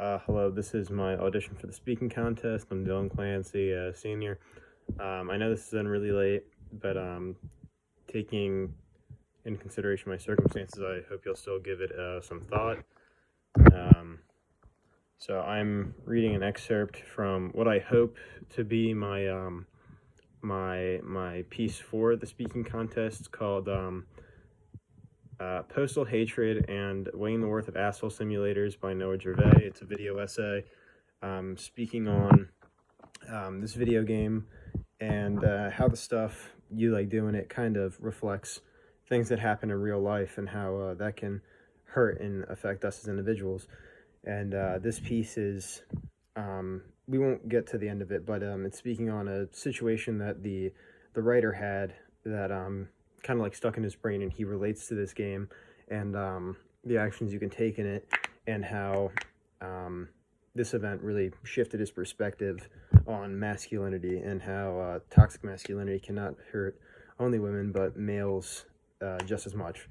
Hello, this is my audition for the speaking contest. I'm Dylan Clancy, senior. I know this is done really late, but taking in consideration my circumstances, I hope you'll still give it some thought. So I'm reading an excerpt from what I hope to be my piece for the speaking contest called Postal Hatred and Weighing the Worth of Asshole Simulators by Noah Gervais. It's a video essay speaking on this video game and how the stuff you like doing it kind of reflects things that happen in real life and how that can hurt and affect us as individuals. And this piece is, we won't get to the end of it, but it's speaking on a situation that the writer had that kind of like stuck in his brain, and he relates to this game and the actions you can take in it, and how this event really shifted his perspective on masculinity and how toxic masculinity cannot hurt only women but males just as much.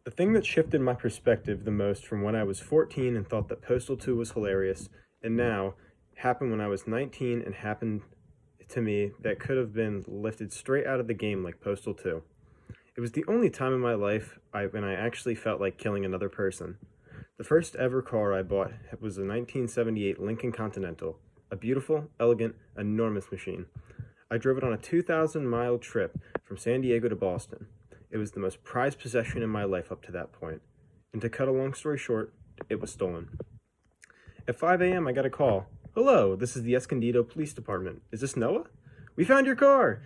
The thing that shifted my perspective the most from when I was 14 and thought that Postal 2 was hilarious, and now happened when I was 19 and happened to me that could have been lifted straight out of the game like Postal 2. It was the only time in my life when I actually felt like killing another person. The first ever car I bought was a 1978 Lincoln Continental, a beautiful, elegant, enormous machine. I drove it on a 2,000-mile trip from San Diego to Boston. It was the most prized possession in my life up to that point. And to cut a long story short, it was stolen. At 5 a.m. I got a call. "Hello, this is the Escondido Police Department. Is this Noah? We found your car."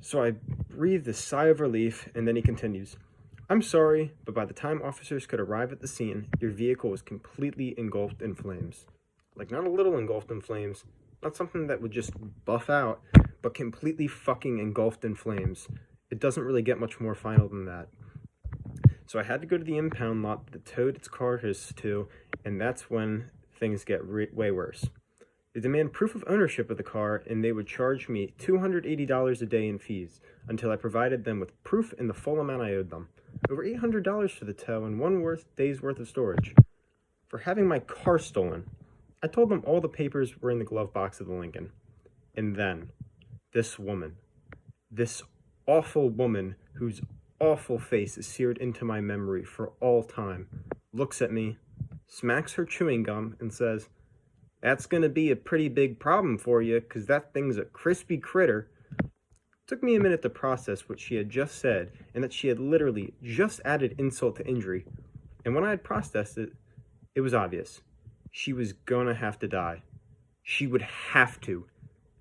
So I breathed a sigh of relief, and then he continues. "I'm sorry, but by the time officers could arrive at the scene, your vehicle was completely engulfed in flames. Like, not a little engulfed in flames, not something that would just buff out, but completely fucking engulfed in flames. It doesn't really get much more final than that. So I had to go to the impound lot that towed its carcass to, and that's when things get way worse. They demand proof of ownership of the car, and they would charge me $280 a day in fees until I provided them with proof in the full amount I owed them. Over $800 for the tow and one day's worth of storage. For having my car stolen, I told them all the papers were in the glove box of the Lincoln. And then, this woman, this awful woman whose awful face is seared into my memory for all time, looks at me, smacks her chewing gum, and says, 'That's gonna be a pretty big problem for you, 'cause that thing's a crispy critter.' It took me a minute to process what she had just said, and that she had literally just added insult to injury. And when I had processed it, it was obvious. She was gonna have to die. She would have to.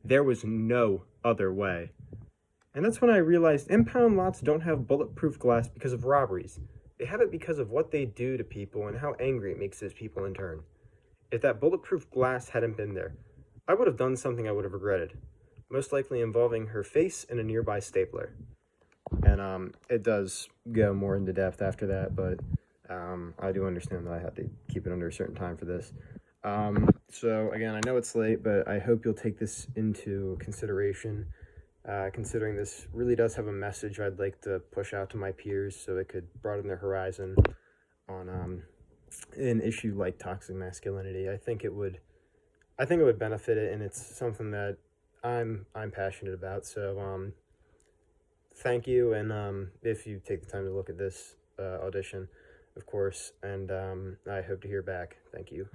There was no other way. And that's when I realized impound lots don't have bulletproof glass because of robberies. They have it because of what they do to people and how angry it makes those people in turn. If that bulletproof glass hadn't been there, I would have done something I would have regretted, most likely involving her face and a nearby stapler." And it does go more into depth after that, but I do understand that I had to keep it under a certain time for this. So again, I know it's late, but I hope you'll take this into consideration. Considering this really does have a message I'd like to push out to my peers so it could broaden their horizon on an issue like toxic masculinity. I think it would benefit it, and it's something that I'm passionate about. So thank you, and if you take the time to look at this audition, of course, and I hope to hear back. Thank you.